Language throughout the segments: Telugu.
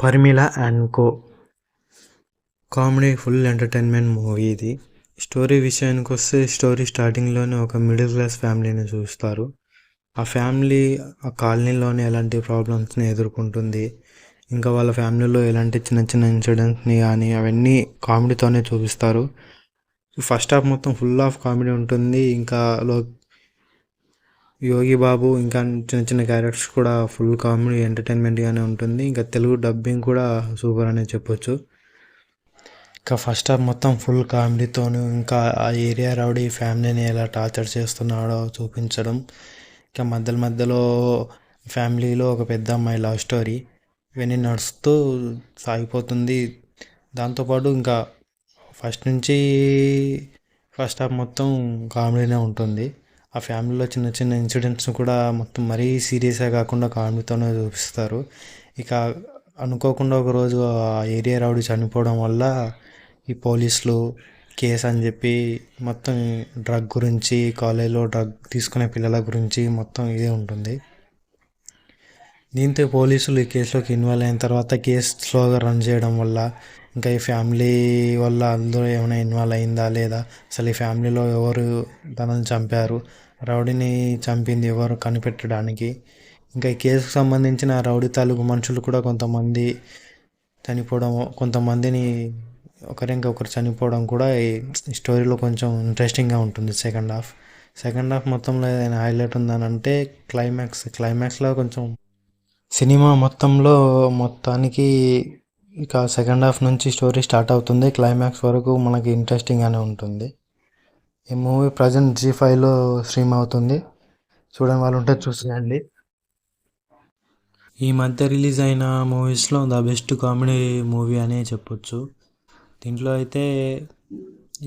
Parimala and co comedy full entertainment movie ఇది. స్టోరీ విషయానికి వస్తే స్టోరీ స్టార్టింగ్లోనే ఒక మిడిల్ క్లాస్ ఫ్యామిలీని చూస్తారు. ఆ ఫ్యామిలీ ఆ కాలనీలోనే ఎలాంటి ప్రాబ్లమ్స్ని ఎదుర్కొంటుంది, ఇంకా వాళ్ళ ఫ్యామిలీలో ఎలాంటి చిన్న చిన్న ఇన్సిడెంట్స్ని కానీ అవన్నీ కామెడీతోనే చూపిస్తారు. ఫస్ట్ హాఫ్ మొత్తం ఫుల్ ఆఫ్ కామెడీ ఉంటుంది. ఇంకా యోగి బాబు ఇంకా చిన్న చిన్న క్యారెక్టర్స్ కూడా ఫుల్ కామెడీ ఎంటర్టైన్మెంట్గానే ఉంటుంది. ఇంకా తెలుగు డబ్బింగ్ కూడా సూపర్ అనే చెప్పొచ్చు. ఇంకా ఫస్ట్ హాఫ్ మొత్తం ఫుల్ కామెడీతోను, ఇంకా ఆ ఏరియా రౌడీ ఫ్యామిలీని ఎలా టార్చర్ చేస్తున్నాడో చూపించడం, ఇంకా మధ్యలో ఫ్యామిలీలో ఒక పెద్ద అమ్మాయి లవ్ స్టోరీ ఇవన్నీ నడుస్తూ సాగిపోతుంది. దాంతోపాటు ఇంకా ఫస్ట్ హాఫ్ మొత్తం కామెడీనే ఉంటుంది. ఆ ఫ్యామిలీలో చిన్న చిన్న ఇన్సిడెంట్స్ కూడా మొత్తం మరీ సీరియస్గా కాకుండా కామెడీతోనే చూపిస్తారు. ఇక అనుకోకుండా ఒకరోజు ఆ ఏరియా రౌడీ చనిపోవడం వల్ల ఈ పోలీసులు కేసు అని చెప్పి మొత్తం డ్రగ్ గురించి, కాలేజీలో డ్రగ్ తీసుకునే పిల్లల గురించి మొత్తం ఇదే ఉంటుంది. దీంతో పోలీసులు ఈ కేసులోకి ఇన్వాల్వ్ అయిన తర్వాత కేసు స్లోగా రన్ చేయడం వల్ల, ఇంకా ఈ ఫ్యామిలీ వల్ల అందులో ఏమైనా ఇన్వాల్వ్ అయిందా లేదా, అసలు ఈ ఫ్యామిలీలో ఎవరు తనని చంపారు, రౌడీని చంపింది ఎవరు కనిపెట్టడానికి, ఇంకా ఈ కేసుకు సంబంధించిన రౌడీ తాలూకు మనుషులు కూడా కొంతమంది చనిపోవడం, కొంతమందిని ఒకరు చనిపోవడం కూడా ఈ స్టోరీలో కొంచెం ఇంట్రెస్టింగ్గా ఉంటుంది. సెకండ్ హాఫ్ మొత్తంలో ఏదైనా హైలైట్ ఉందని అంటే క్లైమాక్స్లో కొంచెం సినిమా మొత్తానికి ఇక సెకండ్ హాఫ్ నుంచి స్టోరీ స్టార్ట్ అవుతుంది. క్లైమాక్స్ వరకు మనకి ఇంట్రెస్టింగ్గానే ఉంటుంది. ఈ మూవీ ప్రజెంట్ జీ5లో స్ట్రీమ్ అవుతుంది. చూడని వాళ్ళు ఉంటే చూసేయండి. ఈ మధ్య రిలీజ్ అయిన మూవీస్లో ద బెస్ట్ కామెడీ మూవీ అనే చెప్పొచ్చు. దీంట్లో అయితే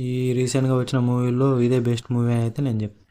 ఈ రీసెంట్గా వచ్చిన మూవీలో ఇదే బెస్ట్ మూవీ అయితే నేను చెప్తాను.